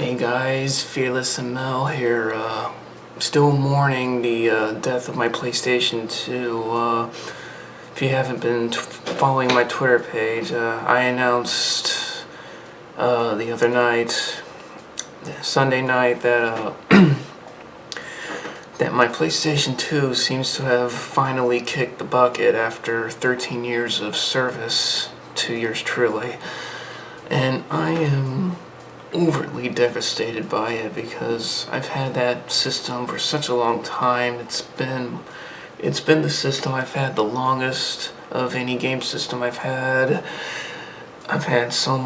Hey guys, FearlessML here. Still mourning the death of my PlayStation 2. If you haven't been following my Twitter page, I announced the other night, Sunday night, that that my PlayStation 2 seems to have finally kicked the bucket after 13 years of service to yours truly. And I am overtly devastated by it because I've had that system for such a long time. It's been the system I've had the longest of any game system I've had. I've had so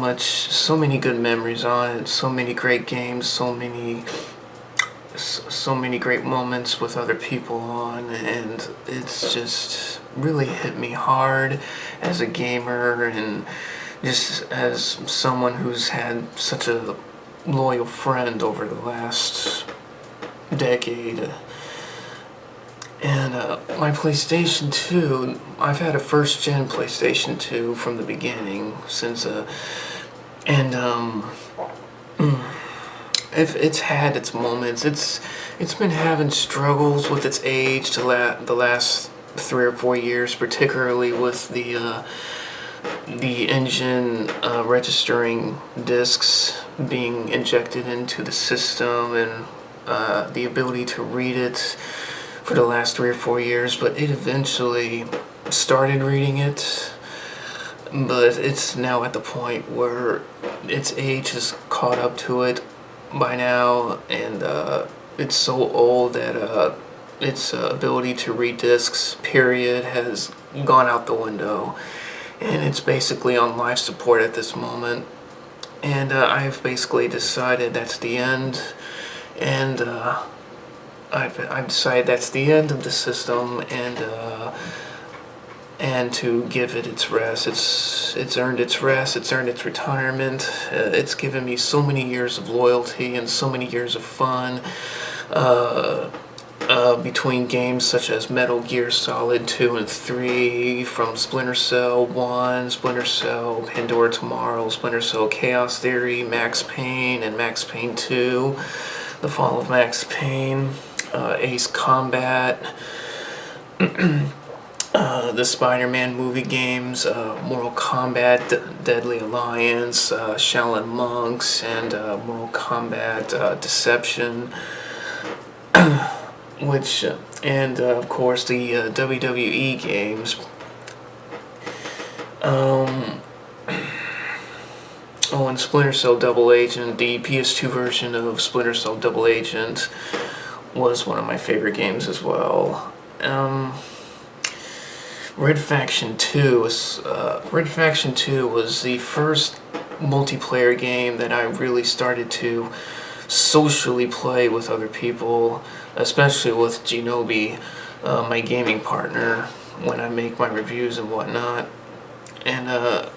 many good memories on it, so many great games, so many great moments with other people on, and it's just really hit me hard as a gamer and just as someone who's had such a loyal friend over the last decade. And my PlayStation 2, I've had a first-gen PlayStation 2 from the beginning, since it's had its moments. It's been having struggles with its age the last 3 or 4 years, particularly with the engine registering disks being injected into the system, and the ability to read it for the last 3 or 4 years. But it eventually started reading it, but it's now at the point where its age has caught up to it by now, and it's so old that its ability to read disks, period, has gone out the window. And it's basically on life support at this moment. And I've basically decided that's the end. And I've decided that's the end of the system, and to give it its rest. It's earned its rest. It's earned its retirement. It's given me so many years of loyalty and so many years of fun. Between games such as Metal Gear Solid 2 and 3, from Splinter Cell 1, Splinter Cell Pandora Tomorrow, Splinter Cell Chaos Theory, Max Payne, and Max Payne 2, The Fall of Max Payne, Ace Combat, the Spider-Man movie games, Mortal Kombat, Deadly Alliance, Shaolin Monks, and Mortal Kombat Deception. Which, and of course the WWE games. And Splinter Cell Double Agent, the PS2 version of Splinter Cell Double Agent was one of my favorite games as well. Red Faction 2 was the first multiplayer game that I really started to socially play with other people, especially with Genobi, my gaming partner, when I make my reviews and whatnot. And that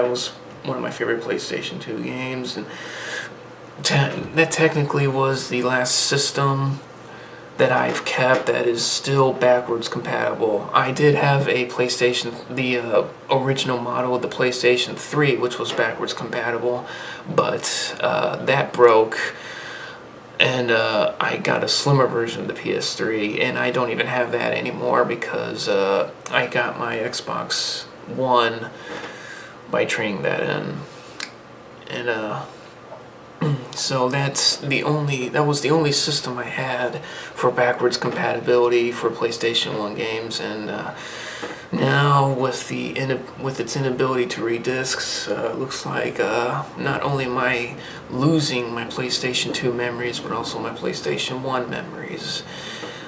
was one of my favorite PlayStation 2 games. And that technically was the last system that I've kept that is still backwards compatible. I did have a PlayStation, the original model of the PlayStation 3, which was backwards compatible, but that broke, and I got a slimmer version of the PS3, and I don't even have that anymore because I got my Xbox One by trading that in, and so that was the only system I had for backwards compatibility for PlayStation 1 games. And now with its inability to read discs, looks like not only am I losing my PlayStation 2 memories, but also my PlayStation 1 memories.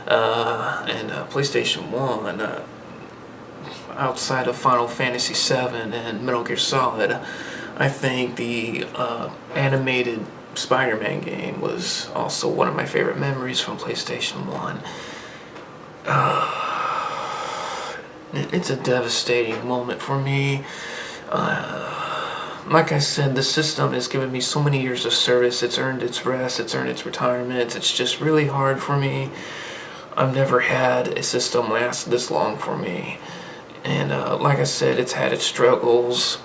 And PlayStation 1, outside of Final Fantasy VII and Metal Gear Solid, I think the animated Spider-Man game was also one of my favorite memories from PlayStation 1. It's a devastating moment for me. Like I said, the system has given me so many years of service. It's earned its rest. It's earned its retirement. It's just really hard for me. I've never had a system last this long for me. And like I said, it's had its struggles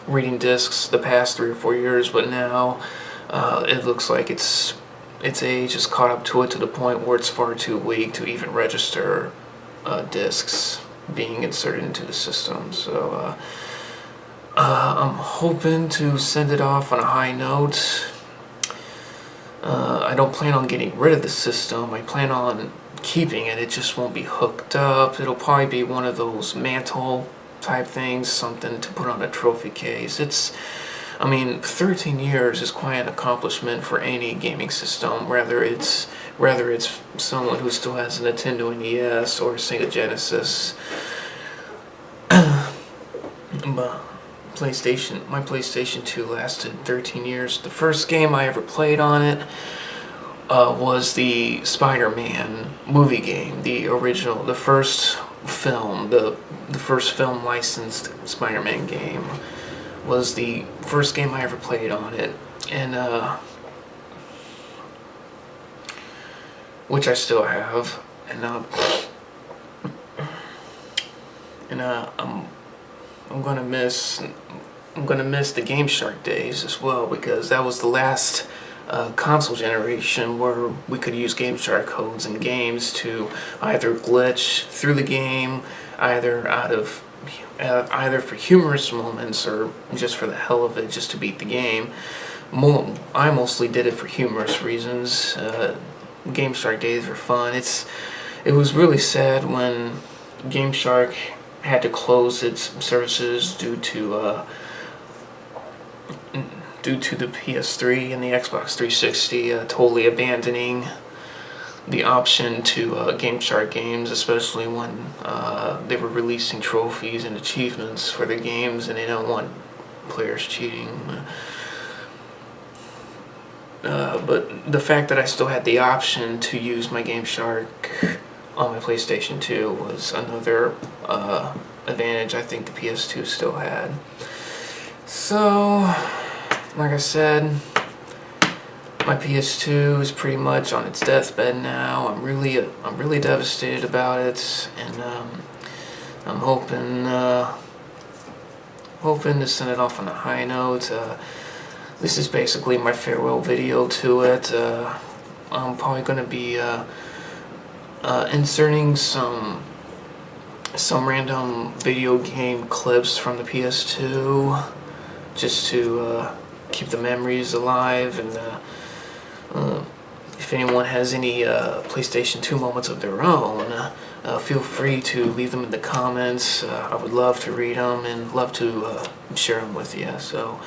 reading discs the past 3 or 4 years, but now It looks like its age has caught up to it to the point where it's far too weak to even register disks being inserted into the system. So I'm hoping to send it off on a high note. I don't plan on getting rid of the system. I plan on keeping it. It just won't be hooked up. It'll probably be one of those mantle type things, something to put on a trophy case. I mean, 13 years is quite an accomplishment for any gaming system, whether it's someone who still has a Nintendo NES or a Sega Genesis. But my PlayStation 2 lasted 13 years. The first game I ever played on it was the Spider-Man movie game, the original, the first film licensed Spider-Man game was the first game I ever played on it, and which I still have, and I'm gonna miss the Game Shark days as well, because that was the last console generation where we could use Game Shark codes in games to either glitch through the game, either for humorous moments or just for the hell of it, just to beat the game. I mostly did it for humorous reasons. Game Shark days were fun. It was really sad when Game Shark had to close its services due to the PS3 and the Xbox 360 totally abandoning the option to Game Shark games, especially when they were releasing trophies and achievements for the games, and they don't want players cheating. But the fact that I still had the option to use my Game Shark on my PlayStation 2 was another advantage I think the PS2 still had. So, like I said, my PS2 is pretty much on its deathbed now. I'm really devastated about it, and I'm hoping to send it off on a high note. This is basically my farewell video to it. I'm probably going to be inserting some random video game clips from the PS2 just to keep the memories alive, and if anyone has any PlayStation 2 moments of their own, feel free to leave them in the comments. I would love to read them and love to share them with you. So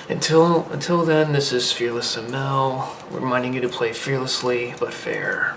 until then, this is FearlessML, reminding you to play fearlessly but fair.